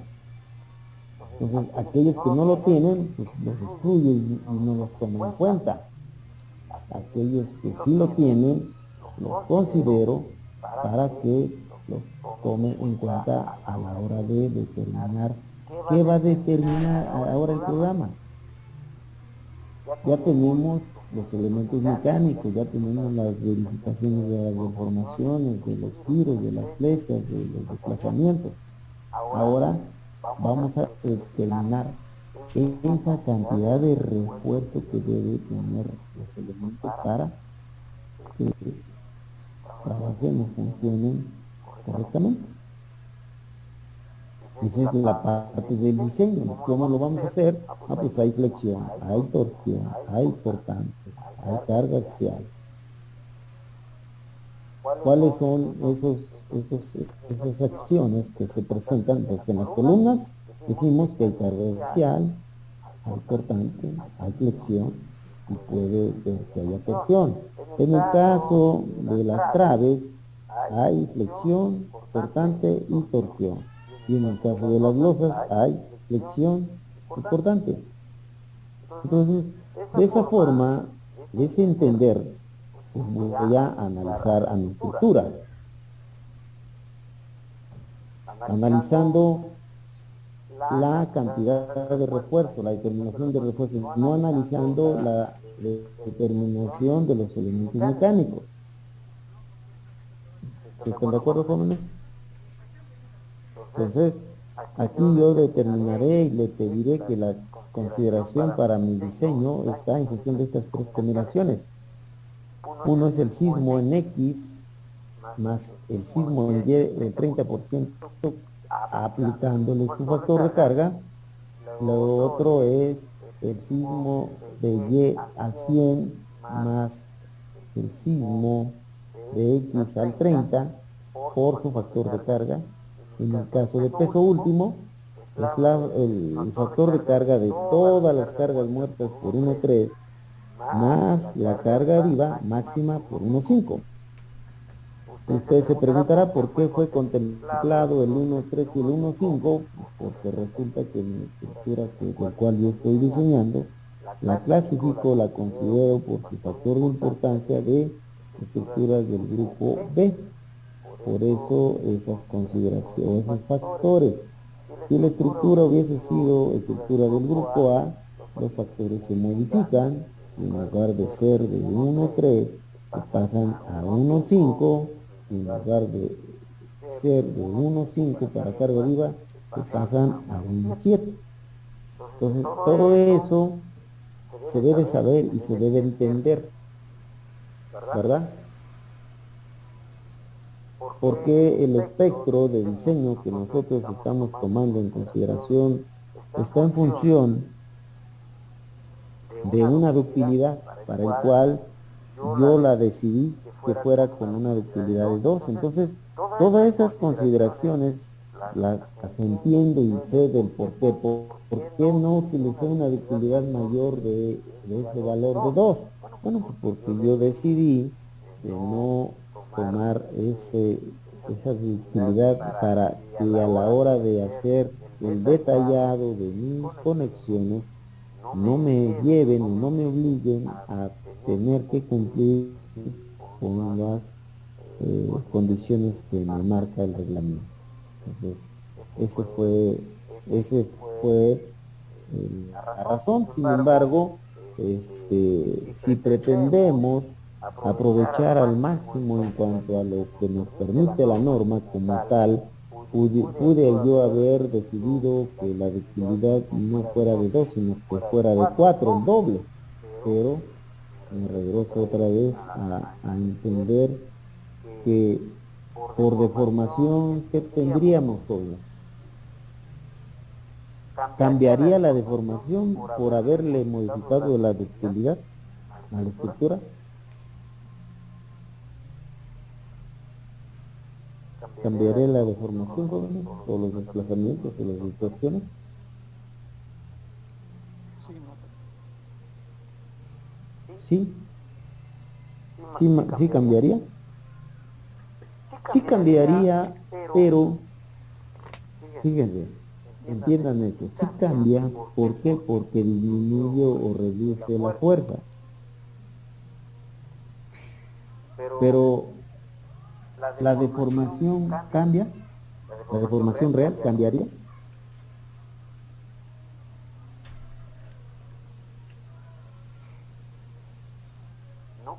[SPEAKER 1] Entonces, aquellos que no lo tienen, pues los excluyo y no los tomo en cuenta. Aquellos que sí lo tienen, los considero para que los tome en cuenta a la hora de determinar qué va a determinar ahora el programa. Ya tenemos los elementos mecánicos, ya tenemos las verificaciones de las deformaciones, de los giros, de las flechas, de los desplazamientos. Ahora vamos a determinar esa cantidad de refuerzo que debe tener los elementos para que trabajen o funcionen correctamente. Esa es la parte del diseño. ¿Cómo lo vamos a hacer? Pues hay flexión, hay torsión, hay cortante, hay carga axial. ¿Cuáles son esas acciones que se presentan? Pues en las columnas decimos que hay carga axial, hay cortante, hay flexión y puede ser que haya torsión. En el caso de las traves hay flexión, cortante y torsión. Y en el caso de las losas hay flexión y cortante. Entonces, de esa forma, de ese entender, pues voy a analizar a mi estructura. Analizando la cantidad de refuerzo, la determinación de refuerzo, no analizando la determinación de los elementos mecánicos. ¿Están de acuerdo, jóvenes? Entonces, aquí yo determinaré y le pediré que la consideración para mi diseño está en función de estas tres combinaciones. Uno es el sismo en X más el sismo en Y del 30% aplicándole su factor de carga. Lo otro es el sismo de Y al 100 más el sismo de X al 30 por su factor de carga. En el caso de peso último, es el factor de carga de todas las cargas muertas por 1,3 más la carga viva máxima por 1,5. Usted se preguntará por qué fue contemplado el 1,3 y el 1,5, porque resulta que en la estructura del cual yo estoy diseñando, la clasifico, la considero por su factor de importancia de estructuras del grupo B. Por eso esas consideraciones, esos factores. Si la estructura hubiese sido estructura del grupo A, los factores se modifican y en lugar de ser de 1,3 se pasan a 1,5 y en lugar de ser de 1,5 para carga viva se pasan a 1,7. Entonces todo eso se debe saber y se debe entender, ¿verdad? Porque el espectro de diseño que nosotros estamos tomando en consideración está en función de una ductilidad para el cual yo la decidí que fuera con una ductilidad de 2. Entonces, todas esas consideraciones las entiendo y sé del por qué no utilicé una ductilidad mayor de ese valor de 2. Bueno, pues porque yo decidí de no tomar esa ductilidad para que a la hora de hacer el detallado de mis conexiones no me lleven o no me obliguen a tener que cumplir con las condiciones que me marca el reglamento. Entonces, ese fue la razón. Sin embargo, si pretendemos aprovechar al máximo en cuanto a lo que nos permite la norma como tal, pude yo haber decidido que la ductilidad no fuera de 2, sino que fuera de 4, el doble, pero me regreso otra vez a entender que por deformación, ¿qué tendríamos, jóvenes? ¿Cambiaría la deformación por haberle modificado la ductilidad a la estructura? ¿Cambiaría la deformación, jóvenes, o los desplazamientos o las distorsiones? Sí, sí cambiaría. Sí cambiaría, pero fíjense, entiendan eso, sí cambia, ¿por qué? Porque disminuye o reduce la fuerza. Pero la deformación cambia, la deformación real cambiaría.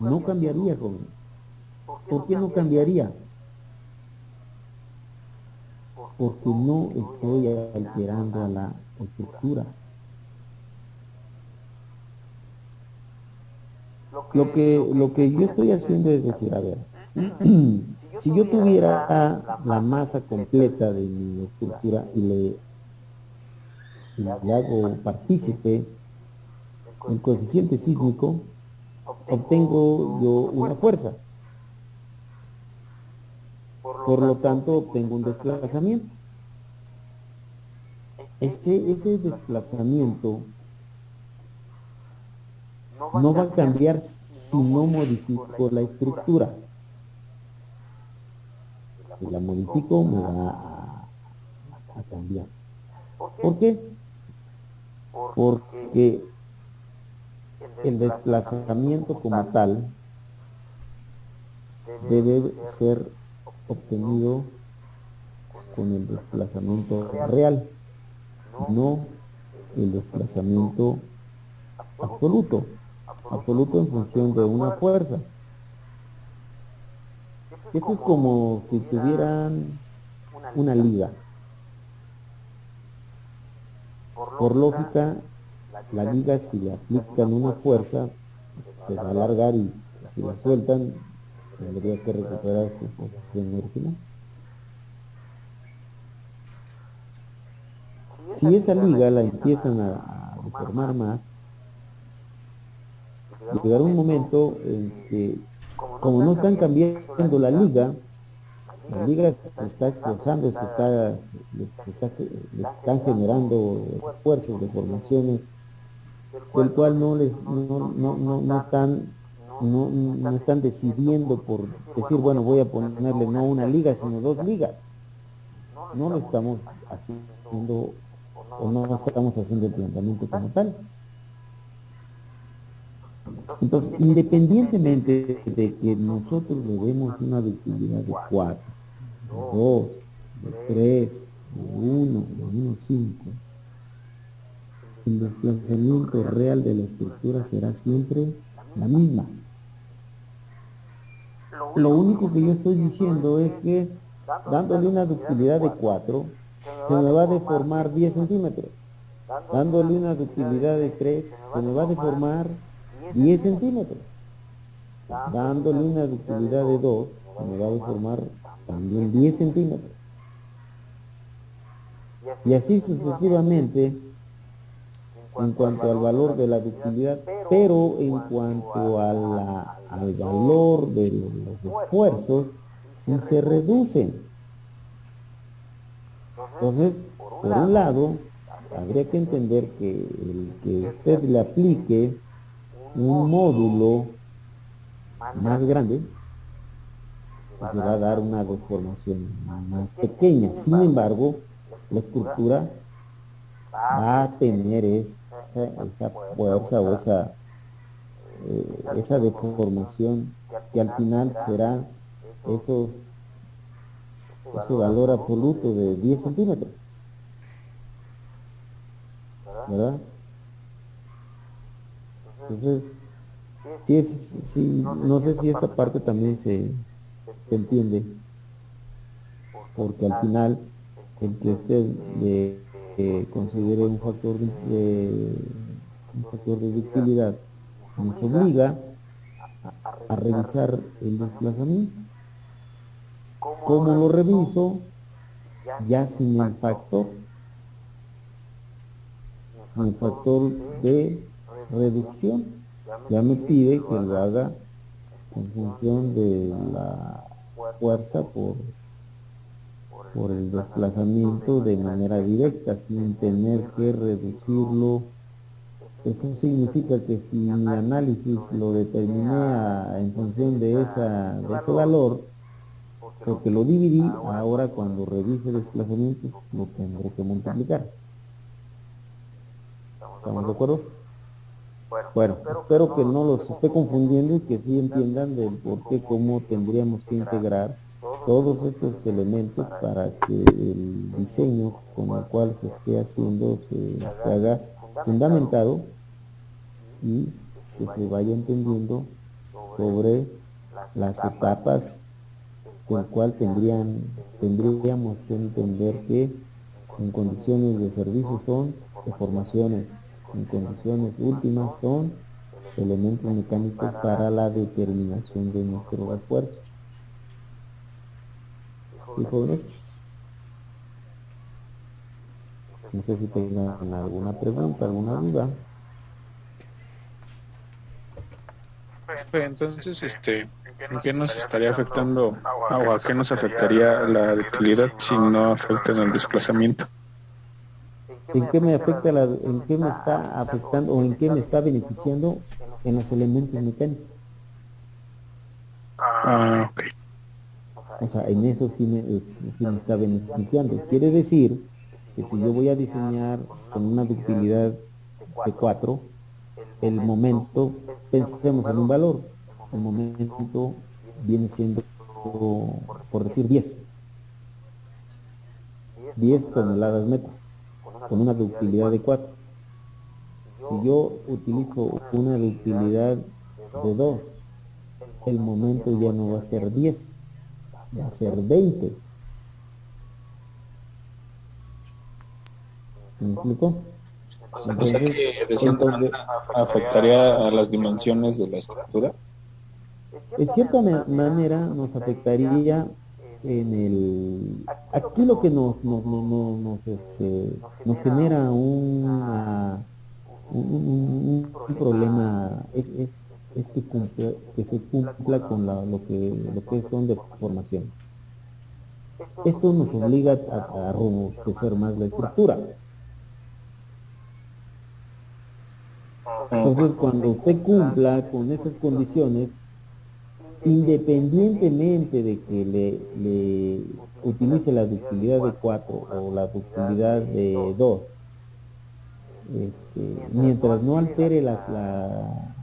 [SPEAKER 1] No cambiaría, jóvenes. ¿Por qué no cambiaría? Porque no estoy alterando a la estructura. Lo que yo estoy haciendo es decir, a ver, si yo tuviera la masa completa de mi estructura y le hago partícipe el coeficiente sísmico, obtengo yo una fuerza. Por lo tanto, obtengo un desplazamiento. Ese desplazamiento no va a cambiar si no modifico la estructura. Si la modifico, me va a cambiar. ¿Por qué? Porque el desplazamiento como tal debe ser obtenido con el desplazamiento real, no el desplazamiento absoluto en función de una fuerza. Esto es como si tuvieran una liga. Por lógica, la liga, si le aplican una fuerza, se va a alargar, y si la sueltan, tendría que recuperar su posición original. Si esa liga la empiezan a deformar más, llegará un momento en que, como no están cambiando la liga se está esforzando, le están generando esfuerzos, deformaciones, del cual no están decidiendo por decir, bueno, voy a ponerle no una liga, sino 2 ligas. No lo estamos haciendo, o no estamos haciendo el planteamiento como tal. Entonces, independientemente de que nosotros le demos una ductilidad de 4, de 2, de 3, de 1, de 1,5, el desplazamiento real de la estructura será siempre la misma. Lo único que yo estoy diciendo es que, dándole una ductilidad de 4, se me va a deformar 10 centímetros. Dándole una ductilidad de 3, se me va a deformar 10 centímetros. Dándole una ductilidad de 2, se me va a deformar también 10 centímetros. Y así sucesivamente en cuanto al valor de la ductilidad, pero en cuanto al valor de los esfuerzos, sí se reducen. Entonces, por un lado, habría que entender que el que usted le aplique un módulo más grande, pues le va a dar una deformación más pequeña. Sin embargo, la estructura va a tener esa fuerza o esa deformación que al final será ese valor absoluto de 10 centímetros, ¿verdad? Entonces, no sé si esa parte también se entiende, porque al final el que usted considere un factor de ductilidad nos obliga a revisar el desplazamiento. ¿Cómo lo reviso? Ya sin el factor de reducción. Ya me pide que lo haga en función de la fuerza por el desplazamiento de manera directa, sin tener que reducirlo. Eso significa que si mi análisis lo determiné en función de ese valor, porque lo dividí, ahora cuando revise desplazamientos lo tendré que multiplicar. ¿Estamos de acuerdo? Bueno, espero que no los esté confundiendo y que sí entiendan del por qué, cómo tendríamos que integrar todos estos elementos para que el diseño con el cual se esté haciendo se haga fundamentado y que se vaya entendiendo sobre las etapas del cual tendríamos que entender que en condiciones de servicio son deformaciones, en condiciones últimas son elementos mecánicos para la determinación de nuestro refuerzo. ¿Sí, jóvenes? No sé si tengan alguna pregunta, alguna duda.
[SPEAKER 5] Entonces, ¿en qué nos estaría afectando o a qué nos afectaría la ductilidad si no afecta en el desplazamiento?
[SPEAKER 1] ¿En qué me está afectando o en qué me está beneficiando en los elementos mecánicos?
[SPEAKER 5] Ah, ok.
[SPEAKER 1] O sea, en eso sí me está beneficiando. Quiere decir que si yo voy a diseñar con una ductilidad de 4, el momento, pensemos en un valor, el momento viene siendo, por decir, 10 toneladas metro, con una ductilidad de 4. Si yo utilizo una ductilidad de 2, el momento ya no va a ser 10, va a ser 20. ¿Me explico?
[SPEAKER 5] O sea que de cierta manera afectaría a las dimensiones de la estructura.
[SPEAKER 1] De cierta manera nos afectaría aquí lo que nos genera un problema es que se cumpla con lo que son deformaciones. Esto nos obliga a robustecer más la estructura. Entonces, cuando usted cumpla con esas condiciones, independientemente de que le utilice la ductilidad de 4 o la ductilidad de 2, mientras no altere la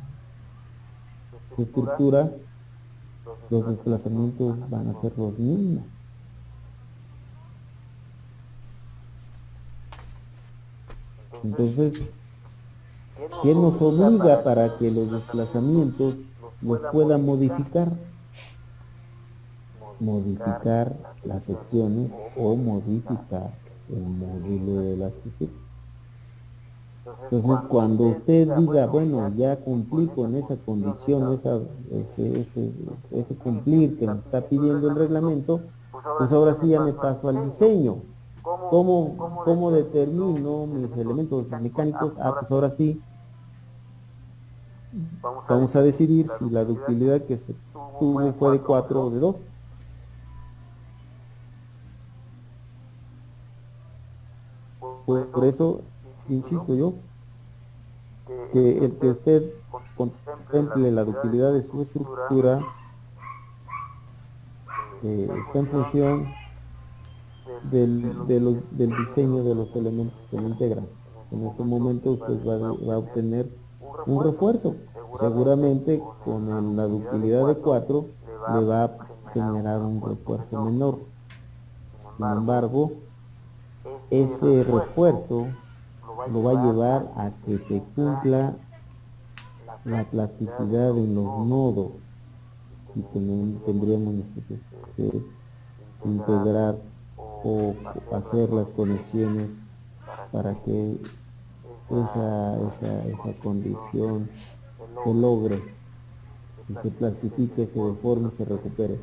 [SPEAKER 1] estructura, los desplazamientos van a ser los mismos. Entonces, ¿qué nos obliga para que los desplazamientos los pueda modificar? Modificar las secciones o modificar el módulo de elasticidad. Entonces, cuando usted diga, bueno, ya cumplí con esa condición, ese cumplir que me está pidiendo el reglamento, pues ahora sí ya me paso al diseño. ¿Cómo determino mis elementos mecánicos? Pues ahora sí vamos a decidir si la ductilidad que se tuvo fue de 4 o de 2. Por eso, insisto yo, que el que usted contemple la ductilidad de su estructura está en función del diseño de los elementos que lo integran. En este momento usted va a obtener un refuerzo. Seguramente con la ductilidad de 4 le va a generar un refuerzo menor. Sin embargo, ese refuerzo lo va a llevar a que se cumpla la plasticidad en los nodos y tendríamos que integrar o hacer las conexiones para que esa condición se logre, y se plastifique, se deforme, se recupere.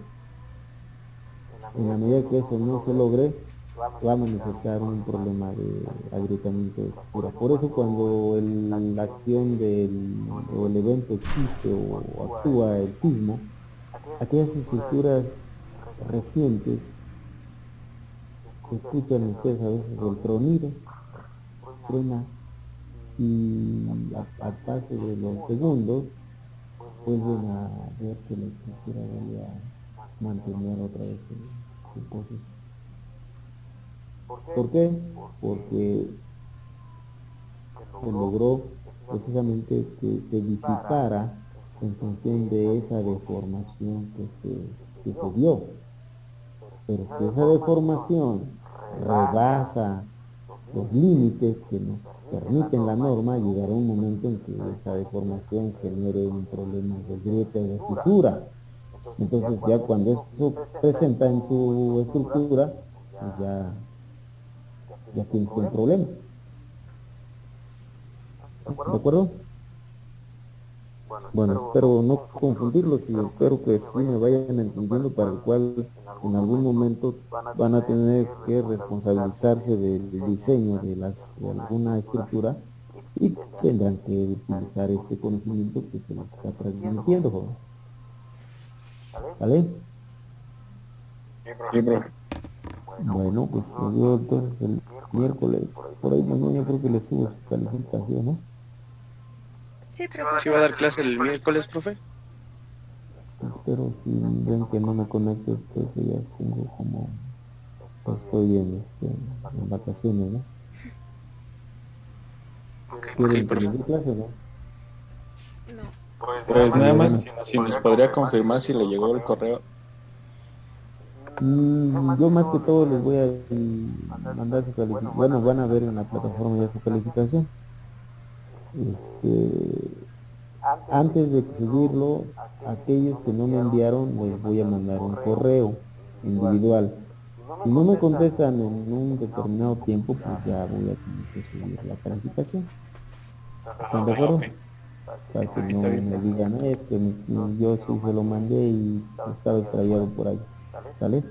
[SPEAKER 1] En la medida que eso no se logre, va a manifestar un problema de agrietamiento de estructura. Por eso cuando la acción o el evento existe o actúa el sismo, aquellas estructuras recientes, escuchan ustedes a veces el tronido, truena, y al paso de los segundos vuelven a ver que la estructura vuelve a mantener otra vez su posición. ¿Por qué? Porque se logró precisamente que se disipara en función de esa deformación que se dio. Pero si esa deformación rebasa los límites que nos permiten la norma, llegará un momento en que esa deformación genere un problema de grieta y de fisura. Entonces ya cuando eso presenta en su estructura, pues ya tienes un problema. ¿De acuerdo? Bueno, espero no confundirlos y espero que sí me vayan entendiendo, para el cual en algún momento van a tener que responsabilizarse del diseño de alguna estructura y tendrán que utilizar este conocimiento que se les está transmitiendo, joven. ¿Vale?
[SPEAKER 2] Sí, profe.
[SPEAKER 1] Bueno, pues nos vemos entonces el miércoles. Por ahí mañana yo creo que les subo su calificación, ¿no?
[SPEAKER 6] Sí, profe.
[SPEAKER 7] ¿Sí va a dar clase el miércoles, profe?
[SPEAKER 1] Pero si ven que no me conecto, pues ya tengo como, estoy en vacaciones, ¿no? ¿Quieren que les dé clase, no?
[SPEAKER 6] No.
[SPEAKER 5] Pues nada más, si nos podría confirmar si le llegó el correo.
[SPEAKER 1] Yo más que todo les voy a mandar su calificación. Bueno, van a ver en la plataforma ya su calificación. Antes de subirlo, aquellos que no me enviaron, les voy a mandar un correo individual. Si no me contestan en un determinado tiempo, pues ya voy a tener que subir la calificación. ¿Están de acuerdo? Para que no me digan, es que yo sí se lo mandé y estaba extraviado por ahí. ¿Sale?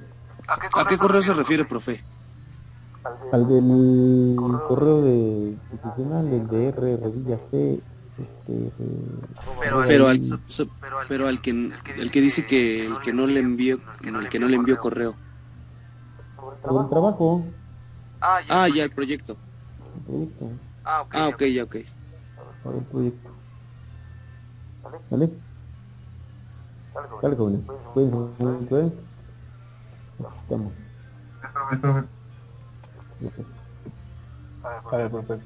[SPEAKER 7] ¿A qué correo se refiere, profe?
[SPEAKER 1] Al del correo institucional, el de R Revilla C,
[SPEAKER 7] Pero al que dice que el que no le envió correo.
[SPEAKER 1] sobre el trabajo,
[SPEAKER 7] Ah, ya el proyecto.
[SPEAKER 1] el proyecto,
[SPEAKER 7] Ah, ok, ya, ok.
[SPEAKER 1] para el proyecto. ¿Vale? Dale, jóvenes. Cuídense mucho, ¿eh? Estamos.
[SPEAKER 4] Vale, profe.